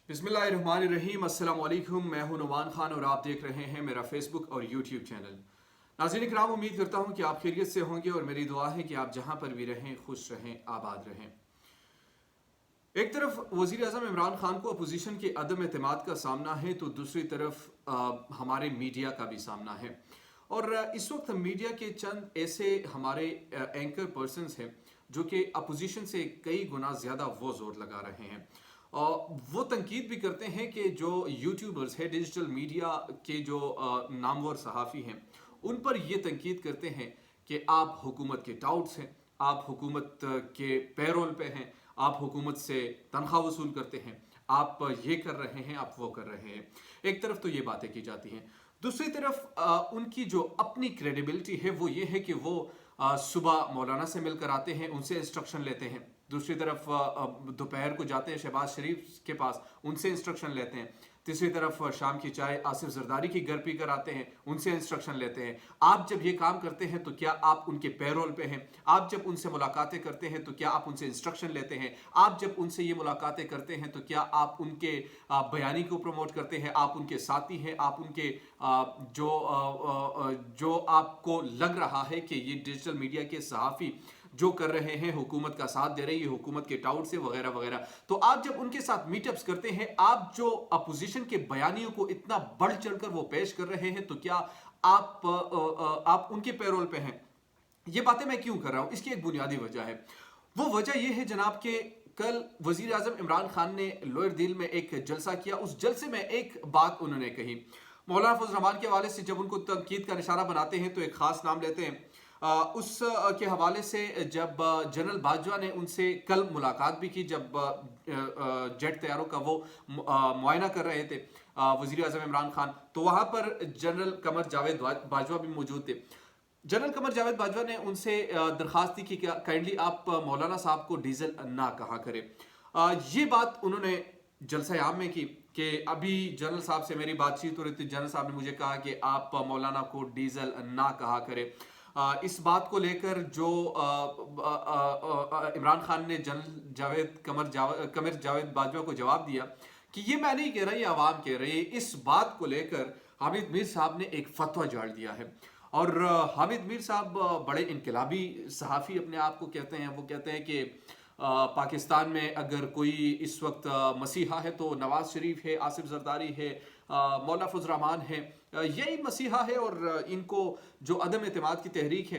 बिस्मिल्लाहिर्रहमानिर्रहीम। अस्सलाम वालेकुम। मैं हूं नुमान खान और आप देख रहे हैं मेरा फेसबुक और यूट्यूब चैनल। नाज़रीन इकराम, उम्मीद करता हूं कि आप खैरियत से होंगे और मेरी दुआ है कि आप जहां पर भी रहें खुश रहें, आबाद रहें। एक तरफ वज़ीर आज़म इमरान खान को अपोजिशन के अदम एतमाद का सामना है तो दूसरी तरफ हमारे मीडिया का भी सामना है। और इस वक्त मीडिया के चंद ऐसे हमारे एंकर पर्सनस हैं जो कि अपोजिशन से कई गुना ज़्यादा वो जोर लगा रहे हैं और वो तनकीद भी करते हैं कि जो यूट्यूबर्स हैं, डिजिटल मीडिया के जो नामवर सहाफ़ी हैं, उन पर ये तनकीद करते हैं कि आप हुकूमत के टाउट्स हैं, आप हुकूमत के पैरोल पे हैं, आप हुकूमत से तनख्वाह वसूल करते हैं, आप ये कर रहे हैं, आप वो कर रहे हैं। एक तरफ तो ये बातें की जाती हैं, दूसरी तरफ उनकी जो अपनी क्रेडिबिलिटी है वो ये है कि वो सुबह मौलाना से मिलकर आते हैं, उनसे इंस्ट्रक्शन लेते हैं। दूसरी तरफ दोपहर को जाते हैं शहबाज शरीफ के पास, उनसे इंस्ट्रक्शन लेते हैं। तीसरी तरफ शाम की चाय आसिफ जरदारी की घर पी कर आते हैं, उनसे इंस्ट्रक्शन लेते हैं। आप जब ये काम करते हैं तो क्या आप उनके पैरोल पे हैं? आप जब उनसे मुलाकातें करते हैं तो क्या आप उनसे इंस्ट्रक्शन लेते हैं? आप जब उनसे ये मुलाकातें करते हैं तो क्या आप उनके बयानी को प्रमोट करते हैं? आप उनके साथी हैं? आप उनके जो आपको लग रहा है कि ये डिजिटल मीडिया के सहाफ़ी जो कर रहे हैं, हुकूमत का साथ दे रही है, हुकूमत के टाउट से वगैरह वगैरह, तो आप जब उनके साथ मीटअप्स करते हैं, आप जो अपोजिशन के बयानियों को इतना बढ़ चढ़कर वो पेश कर रहे हैं, तो क्या आप उनके पैरोल पे हैं? ये बातें मैं क्यों कर रहा हूं? इसकी एक बुनियादी वजह है। वो वजह यह है जनाब के कल वजीर आजम इमरान खान ने लोअर दिल में एक जलसा किया। उस जलसे में एक बात उन्होंने कही, मौलाना फजल रहमान के हवाले से जब उनको तनकीद का निशाना बनाते हैं तो एक खास नाम लेते हैं। उस के हवाले से जब जनरल बाजवा ने उनसे कल मुलाकात भी की, जब जेट तैयारों का वो मुआयना कर रहे थे वजीर आजम इमरान खान, तो वहाँ पर जनरल कमर जावेद बाजवा भी मौजूद थे। जनरल कमर जावेद बाजवा ने उनसे दरख्वास्त की कि काइंडली आप मौलाना साहब को डीजल ना कहा करें। ये बात उन्होंने जलसा आम में की कि अभी जनरल साहब से मेरी बातचीत हो रही थी, जनरल साहब ने मुझे कहा कि आप मौलाना को डीजल ना कहा करें। इस बात को लेकर जो इमरान खान ने जनरल कमर जावेद बाजवा को जवाब दिया कि ये मैं नहीं कह रहा, ये आवाम कह रही है। इस बात को लेकर हामिद मीर साहब ने एक फतवा झाड़ दिया है। और हामिद मीर साहब बड़े इनकलाबी सहाफ़ी अपने आप को कहते हैं। वो कहते हैं कि पाकिस्तान में अगर कोई इस वक्त मसीहा है तो नवाज शरीफ है, आसिफ जरदारी है, मौलाना फजल रहमान है, यही मसीहा है। और इनको जो अदम एतमाद की तहरीक है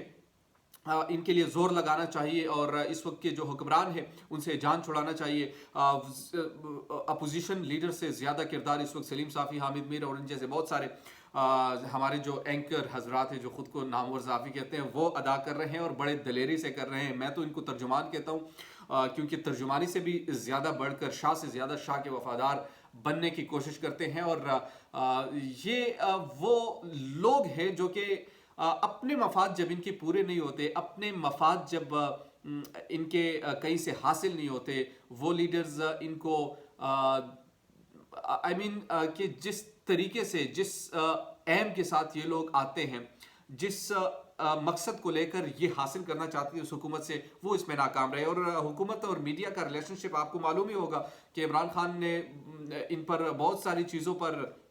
इनके लिए जोर लगाना चाहिए और इस वक्त के जो हुक्मरान हैं उनसे जान छुड़ाना चाहिए। अपोजिशन लीडर से ज़्यादा किरदार इस वक्त सलीम साफ़ी, हामिद मीर और इन जैसे बहुत सारे हमारे जो एंकर हजरात हैं जो ख़ुद को नामवर साफ़ी कहते हैं वो अदा कर रहे हैं और बड़े दलेरी से कर रहे हैं। मैं तो इनको तर्जुमान कहता हूँ क्योंकि तर्जुमानी से भी ज़्यादा बढ़कर शाह से ज़्यादा शाह के वफादार बनने की कोशिश करते हैं। और ये वो लोग हैं जो कि अपने मफाद जब इनके पूरे नहीं होते, अपने मफाद जब इनके कहीं से हासिल नहीं होते, वो लीडर्स इनको कि जिस तरीके से जिस एम के साथ ये लोग आते हैं, जिस मकसद को लेकर ये हासिल करना चाहती है उस हुकूमत से, वो इसमें नाकाम रहे। और हुकूमत और मीडिया का रिलेशनशिप आपको मालूम ही होगा कि इमरान खान ने इन पर बहुत सारी चीज़ों पर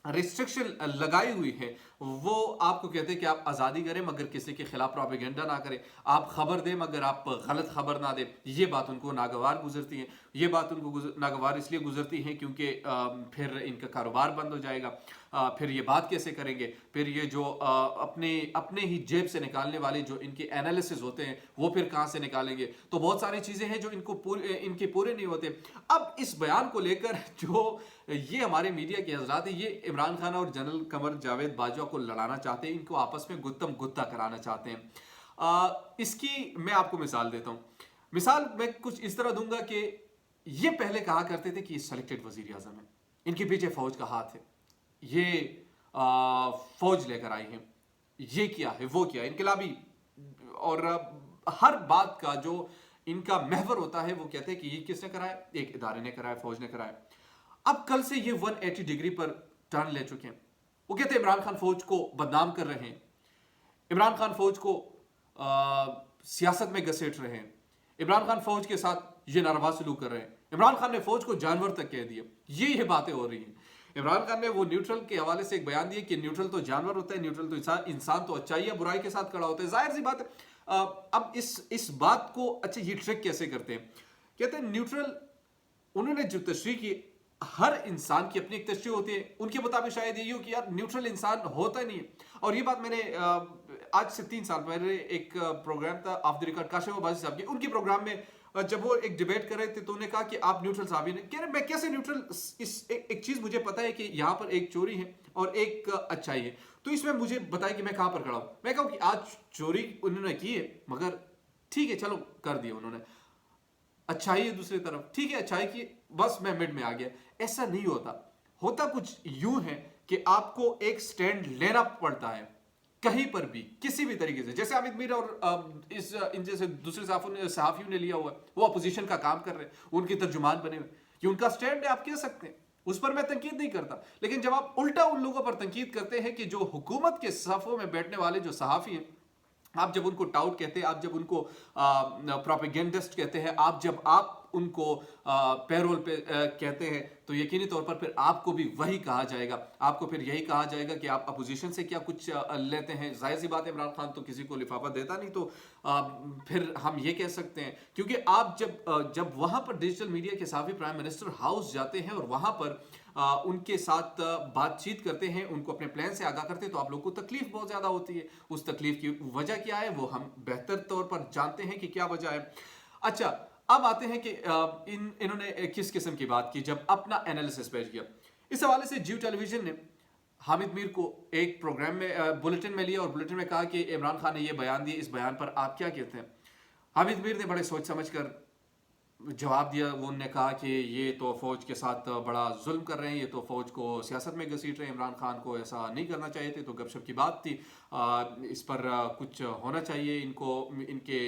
रिस्ट्रिक्शन लगाई हुई है। वो आपको कहते हैं कि आप आज़ादी करें मगर किसी के खिलाफ प्रोपेगेंडा ना करें, आप खबर दें मगर आप गलत खबर ना दें। ये बात उनको नागवार गुजरती है। ये बात उनको नागवार इसलिए गुजरती है क्योंकि फिर इनका कारोबार बंद हो जाएगा, फिर ये बात कैसे करेंगे, फिर ये जो अपने ही जेब से निकालने वाले जो इनके एनालिसिस होते हैं वो फिर कहाँ से निकालेंगे। तो बहुत सारी चीज़ें हैं जो इनके पूरे नहीं होते। अब इस बयान को लेकर जो ये हमारे मीडिया के हजरात हैं, ये इमरान खान और जनरल कमर जावेद बाजवा को लड़ाना चाहते हैं, इनको आपस में गुत्तम गुत्ता कराना चाहते हैं। इसकी मैं आपको मिसाल देता हूँ। मिसाल मैं कुछ इस तरह दूंगा कि ये पहले कहा करते थे कि सेलेक्टेड वजीर आजम है, इनके पीछे फौज का हाथ है, ये फौज लेकर आई है, ये किया है, वो किया, इनकलाबी। और हर बात का जो इनका महवर होता है वो कहते हैं कि ये किसने कराया, एक इदारे ने कराया, फौज ने कराया। अब कल से ये 180 डिग्री पर टर्न ले चुके हैं। वो कहते हैं इमरान खान फौज को बदनाम कर रहे हैं, इमरान खान फौज को सियासत में घसीट रहे हैं, इमरान खान फौज के साथ ये नारवा सलूक कर रहे हैं, इमरान खान ने फौज को जानवर तक कह दिया। ये बातें हो रही हैं। इमरान खान ने वो न्यूट्रल के हवाले से एक बयान दिया कि न्यूट्रल तो जानवर होता है, न्यूट्रल तो इंसान तो अच्छाई या बुराई के साथ खड़ा होता है। जाहिर सी बात है। अब इस बात को, अच्छा ये ट्रिक कैसे करते हैं? कहते हैं न्यूट्रल, उन्होंने जो तशरीह की, हर इंसान की अपनी एक तशरीह होती है। उनके मुताबिक शायद ये हो कि यार न्यूट्रल इंसान होता नहीं है। और ये बात मैंने आज से 3 साल पहले एक प्रोग्राम था of the record Kashif Abbasi साहब की, उनके प्रोग्राम में जब वो एक डिबेट कर रहे थे तो उन्होंने कहा कि आप न्यूट्रल साहब ही नहीं। कह रहे मैं कैसे न्यूट्रल, एक चीज मुझे पता है कि यहाँ पर एक चोरी है और एक अच्छाई है, तो इसमें मुझे बताए कि मैं कहाँ पर खड़ा हूँ। मैं कहूँ कि आज चोरी उन्होंने की है, मगर ठीक है चलो कर दिया उन्होंने, अच्छाई है दूसरी तरफ, ठीक है अच्छाई की, बस मैं मिड में आ गया। ऐसा नहीं होता। होता कुछ यूं है कि आपको एक स्टैंड लेना पड़ता है कहीं पर भी, किसी भी तरीके से। जैसे हामिद मीर और इन जैसे दूसरे सहाफियों ने लिया हुआ है, वो अपोजिशन का काम कर रहे हैं, उनके तर्जुमान बने हुए, ये उनका स्टैंड है, आप कह सकते हैं, उस पर मैं तनकीद नहीं करता। लेकिन जब आप उल्टा उन लोगों पर तनकीद करते हैं कि जो हुकूमत के सफ़ों में बैठने वाले जो सहाफ़ी हैं, आप जब उनको टाउट कहते हैं, आप जब उनको प्रोपेगेंडिस्ट कहते हैं, आप उनको पैरोल पे कहते हैं, तो यकीनी तौर पर फिर आपको भी वही कहा जाएगा। आपको फिर यही कहा जाएगा कि आप अपोजिशन से क्या कुछ लेते हैं। जाहिर सी बात है, इमरान खान तो किसी को लिफाफा देता नहीं, तो फिर हम ये कह सकते हैं, क्योंकि आप जब वहाँ पर डिजिटल मीडिया के सहाफ़ी प्राइम मिनिस्टर हाउस जाते हैं और वहाँ पर उनके साथ बातचीत करते हैं, उनको अपने प्लान से आगाह करते हैं, तो आप लोगों को तकलीफ बहुत ज़्यादा होती है। उस तकलीफ की वजह क्या है वो हम बेहतर तौर पर जानते हैं कि क्या वजह है। अच्छा, अब आते हैं कि इन्होंने किस किस्म की बात की जब अपना एनालिसिस पेश किया। इस हवाले से जियो टेलीविजन ने हामिद मीर को एक प्रोग्राम में बुलेटिन में लिया और बुलेटिन में कहा कि इमरान खान ने यह बयान दिया, इस बयान पर आप क्या कहते हैं? हामिद मीर ने बड़े सोच समझ कर जवाब दिया। वो उन्होंने कहा कि ये तो फ़ौज के साथ बड़ा जुल्म कर रहे हैं, ये तो फ़ौज को सियासत में घसीट रहे हैं, इमरान खान को ऐसा नहीं करना चाहिए थे, तो गपशप की बात थी। इस पर कुछ होना चाहिए, इनको इनके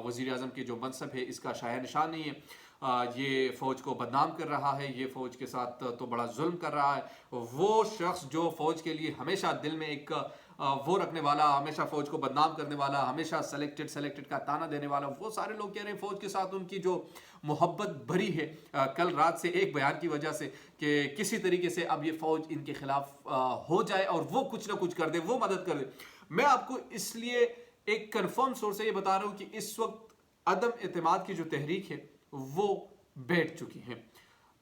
वज़ीर आज़म के जो मनसब है इसका शाया निशान नहीं है, ये फ़ौज को बदनाम कर रहा है, ये फ़ौज के साथ तो बड़ा जुल्म कर रहा है। वो शख्स जो फ़ौज के लिए हमेशा दिल में एक वो रखने वाला, हमेशा फौज को बदनाम करने वाला, हमेशा सेलेक्टेड का ताना देने वाला, वो सारे लोग कह रहे हैं फौज के साथ उनकी जो मोहब्बत भरी है कल रात से एक बयान की वजह से, कि किसी तरीके से अब ये फौज इनके खिलाफ हो जाए और वो कुछ ना कुछ कर दे, वो मदद कर दे। मैं आपको इसलिए एक कंफर्म सोर्स से ये बता रहा हूं कि इस वक्त अदम एतमाद की जो तहरीक है वो बैठ चुकी है।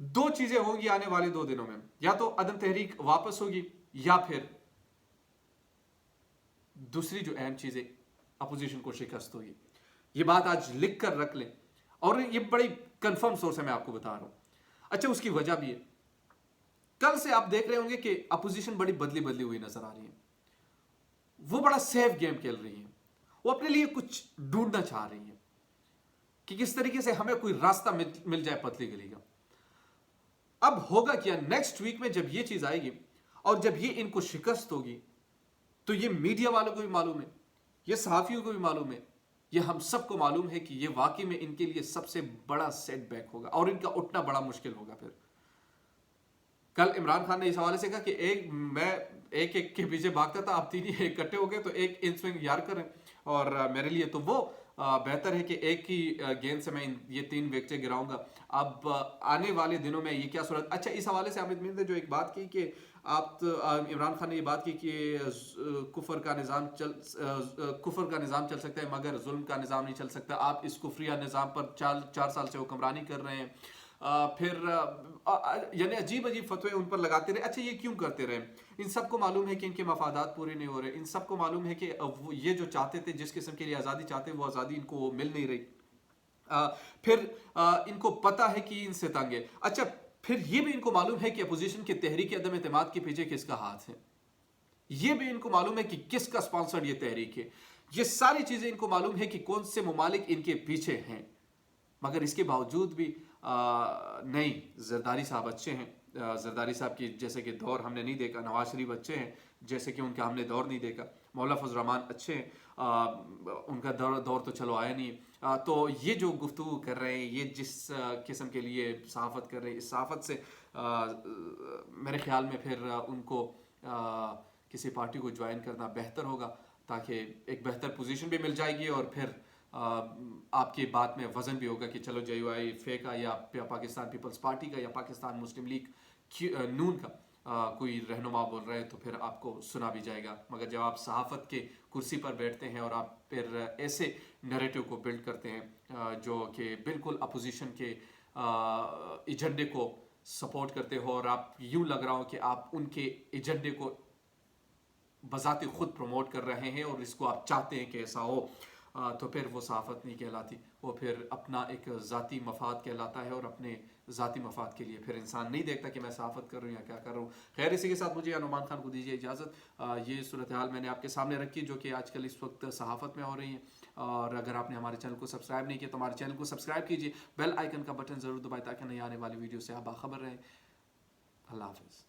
2 चीजें होंगी आने वाले 2 दिनों में, या तो अदम तहरीक वापस होगी या फिर दूसरी जो अहम चीज है अपोजिशन को शिकस्त होगी। ये बात आज लिख कर रख लें, और ये बड़ी कंफर्म सोर्स है, मैं आपको बता रहा हूं। अच्छा, उसकी वजह भी है, कल से आप देख रहे होंगे कि अपोजिशन बड़ी बदली बदली हुई नजर आ रही है। वो बड़ा सेफ गेम खेल रही है, वो अपने लिए कुछ ढूंढना चाह रही है कि किस तरीके से हमें कोई रास्ता मिल जाए पतली गली का। अब होगा क्या, नेक्स्ट वीक में जब ये चीज आएगी और जब ये इनको शिकस्त होगी, तो ये मीडिया वालों को भी मालूम है, ये सहाफियों को भी मालूम है, ये हम सबको मालूम है कि ये वाकई में इनके लिए सबसे बड़ा सेटबैक होगा और इनका उठना बड़ा मुश्किल होगा। फिर कल इमरान खान ने इस हवाले से कहा कि मैं एक के पीछे भागता था, अब 3 ही इकट्ठे हो गए, तो एक इन स्विंग यार करें, और मेरे लिए तो वो बेहतर है कि एक ही गेंद से मैं ये 3 विकेटें गिराऊंगा। अब आने वाले दिनों में ये क्या सूरत। अच्छा, इस हवाले से हामिद मीर ने जो एक बात की कि आप इमरान खान ने ये बात की कि कुफर का निज़ाम चल सकता है मगर जुल्म का निज़ाम नहीं चल सकता। आप इस कुफरिया निज़ाम पर 4 साल से हुक्मरानी कर रहे हैं, फिर यानी अजीब अजीब फतवे उन पर लगाते रहे। अच्छा, ये क्यों करते रहे? इन सबको मालूम है कि इनके मफादात पूरे नहीं हो रहे, इन सबको मालूम है कि ये जो चाहते थे, जिस किस्म के लिए आज़ादी चाहते हैं, वो आज़ादी इनको मिल नहीं रही। फिर इनको पता है कि इनसे तंग है। अच्छा, फिर ये भी इनको मालूम है कि अपोजिशन की तहरीक अदम एतमाद के पीछे किसका हाथ है, ये भी इनको मालूम है कि किसका स्पॉन्सर्ड ये तहरीक है। ये सारी चीजें इनको मालूम है कि कौन से ममालिक इनके पीछे हैं, मगर इसके बावजूद भी नहीं, जरदारी साहब अच्छे हैं, जरदारी साहब की जैसे कि दौर हमने नहीं देखा, नवाज शरीफ अच्छे हैं जैसे कि उनका हमने दौर नहीं देखा, मौला फजल रहमान अच्छे हैं, उनका दौर तो चलो आया नहीं। तो ये जो गुफ्तगू कर रहे हैं, ये जिस किस्म के लिए सहाफ़त कर रहे हैं, इस सहाफ़त से मेरे ख्याल में फिर उनको किसी पार्टी को ज्वाइन करना बेहतर होगा, ताकि एक बेहतर पोजीशन भी मिल जाएगी और फिर آپ کی بات میں وزن بھی ہوگا کہ چلو جے یو آئی فے کا یا پاکستان پیپلز پارٹی کا یا پاکستان مسلم لیگ نون کا کوئی رہنما بول رہے ہیں تو پھر آپ کو سنا بھی جائے گا. مگر جب آپ صحافت کے کرسی پر بیٹھتے ہیں اور آپ پھر ایسے نیریٹو کو بلڈ کرتے ہیں جو کہ بالکل اپوزیشن کے ایجنڈے کو سپورٹ کرتے ہو اور آپ یوں لگ رہا ہو کہ آپ ان کے ایجنڈے کو بذات خود پروموٹ کر رہے ہیں اور اس کو آپ چاہتے ہیں کہ ایسا ہو, تو پھر وہ صحافت نہیں کہلاتی, وہ پھر اپنا ایک ذاتی مفاد کہلاتا ہے اور اپنے ذاتی مفاد کے لیے پھر انسان نہیں دیکھتا کہ میں صحافت کر رہا ہوں یا کیا کر رہا ہوں. خیر, اسی کے ساتھ مجھے نعمان خان کو دیجیے اجازت. یہ صورتحال میں نے آپ کے سامنے رکھی جو کہ آج کل اس وقت صحافت میں ہو رہی ہیں, اور اگر آپ نے ہمارے چینل کو سبسکرائب نہیں کیا تو ہمارے چینل کو سبسکرائب کیجیے, بیل آئیکن کا بٹن ضرور دبائیں تاکہ نئی آنے والی ویڈیو سے آپ باخبر رہیں. اللہ حافظ.